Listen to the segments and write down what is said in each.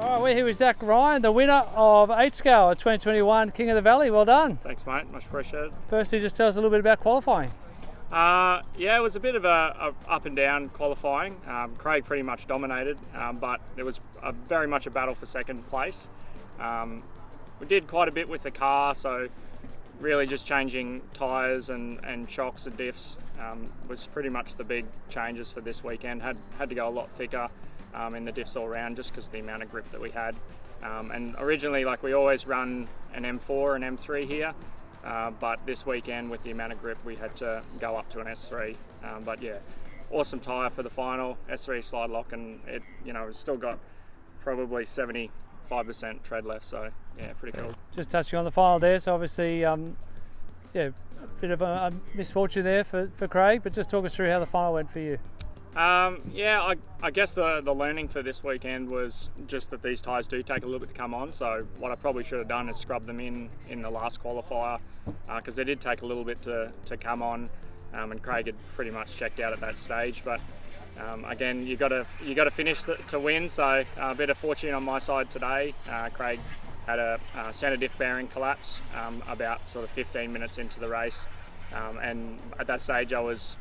All right, we're here with Zac Ryan, the winner of 8 Scale at 2021 King of the Valley. Well done. Thanks, mate. Much appreciated. Firstly, just tell us a little bit about qualifying. Yeah, it was a bit of a up and down qualifying. Craig pretty much dominated, but it was very much a battle for second place. We did quite a bit with the car, so really just changing tyres and shocks and diffs was pretty much the big changes for this weekend. Had to go a lot thicker in the diffs all round just because of the amount of grip that we had. And originally, like, we always run an M4 and M3 here, but this weekend with the amount of grip we had to go up to an S3. But yeah, awesome tyre for the final, S3 slide lock, and it, it's still got probably 75% tread left, so yeah, pretty cool. Just touching on the final there, so obviously yeah, a bit of a misfortune there for Craig, but just talk us through how the final went for you. Yeah, I guess the learning for this weekend was just that these tyres do take a little bit to come on, so what I probably should have done is scrub them in the last qualifier, because they did take a little bit to come on, and Craig had pretty much checked out at that stage, but again, you got to finish to win, so a bit of fortune on my side today. Craig had a centre diff bearing collapse about sort of 15 minutes into the race, and at that stage I was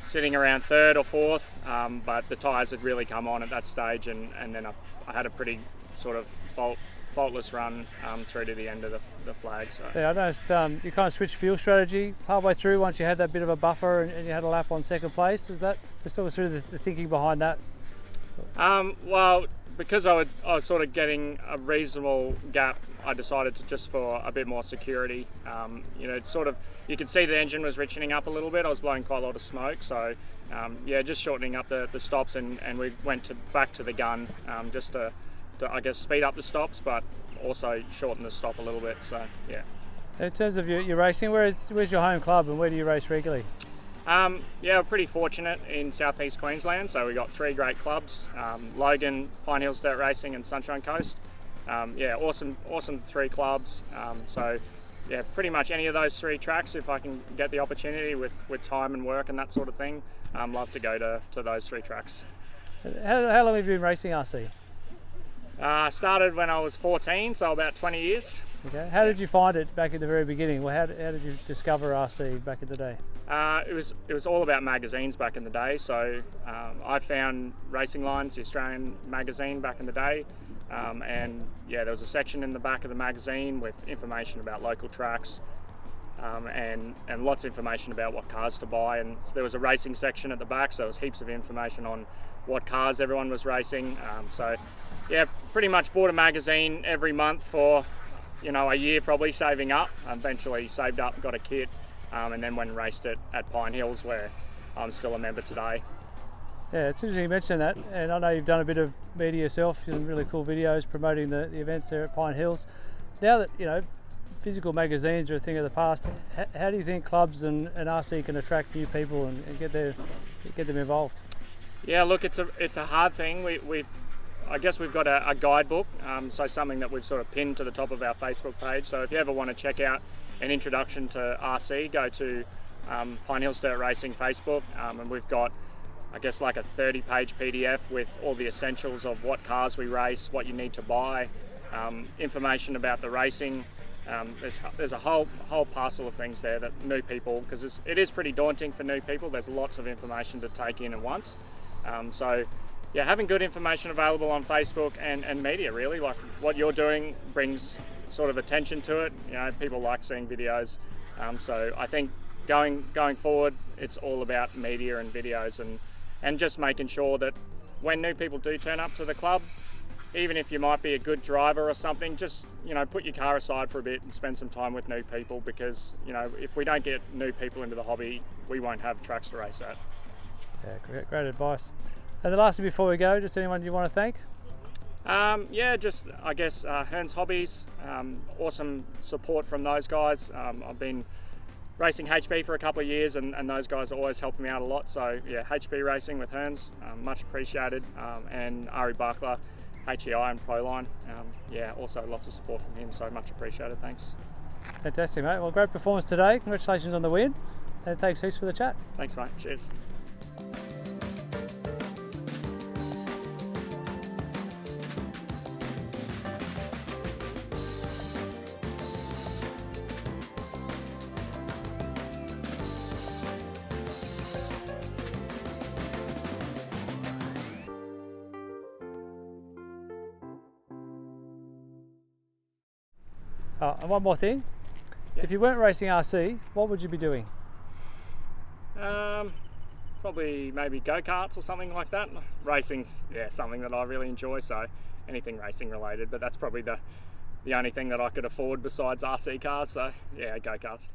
sitting around third or fourth, but the tyres had really come on at that stage, and then I had a pretty sort of faultless run through to the end of the flag. So. Yeah, I noticed you kind of switched fuel strategy partway through once you had that bit of a buffer and you had a lap on second place. Is that just talk us through the thinking behind that? Well, because I was sort of getting a reasonable gap, I decided to, just for a bit more security. It's sort of, you could see the engine was richening up a little bit. I was blowing quite a lot of smoke, so yeah, just shortening up the stops, and we went back to the gun just to I guess speed up the stops, but also shorten the stop a little bit. So yeah. In terms of your racing, where's your home club and where do you race regularly? Yeah, we're pretty fortunate in southeast Queensland, so we got 3 great clubs: Logan, Pine Hills Dirt Racing, and Sunshine Coast. Yeah, awesome 3 clubs. So yeah, pretty much any of those 3 tracks, if I can get the opportunity with time and work and that sort of thing, love to go to those 3 tracks. How long have you been racing RC? Started when I was 14, so about 20 years. Okay. How did you find it back at the very beginning? Well, how did you discover RC back in the day? It was all about magazines back in the day. So I found Racing Lines, the Australian magazine, back in the day, and yeah, there was a section in the back of the magazine with information about local tracks, and lots of information about what cars to buy. And there was a racing section at the back, so there was heaps of information on what cars everyone was racing. So yeah, pretty much bought a magazine every month for a year, probably, saving up. Eventually saved up, got a kit, and then went and raced it at Pine Hills, where I'm still a member today. Yeah, it's interesting you mentioned that, and I know you've done a bit of media yourself, some really cool videos promoting the events there at Pine Hills. Now that physical magazines are a thing of the past, how do you think clubs and RC can attract new people and get them involved? Yeah, look, it's a hard thing. I guess we've got a guidebook, so something that we've sort of pinned to the top of our Facebook page. So if you ever want to check out an introduction to RC, go to Pine Hills Dirt Racing Facebook, and we've got, I guess, like a 30-page PDF with all the essentials of what cars we race, what you need to buy, information about the racing. There's a whole parcel of things there that new people, because it is pretty daunting for new people. There's lots of information to take in at once. So yeah, having good information available on Facebook and media, really, like what you're doing, brings sort of attention to it. People like seeing videos. So I think going forward, it's all about media and videos, and just making sure that when new people do turn up to the club, even if you might be a good driver or something, just put your car aside for a bit and spend some time with new people, because if we don't get new people into the hobby, we won't have tracks to race at. Yeah, great advice. And the last thing before we go, just anyone you want to thank? Yeah, just I guess Hearns Hobbies, awesome support from those guys. I've been racing HB for a couple of years, and those guys always helped me out a lot. So yeah, HB Racing with Hearns, much appreciated, and Ari Barkler, HEI and Proline, yeah, also lots of support from him, so much appreciated. Thanks. Fantastic, mate. Well, great performance today. Congratulations on the win, and thanks heaps for the chat. Thanks, mate. Cheers. Oh, and one more thing. Yeah. If you weren't racing RC, what would you be doing? Probably maybe go-karts or something like that. Racing's something that I really enjoy, so anything racing related, but that's probably the only thing that I could afford besides RC cars, so yeah, go-karts.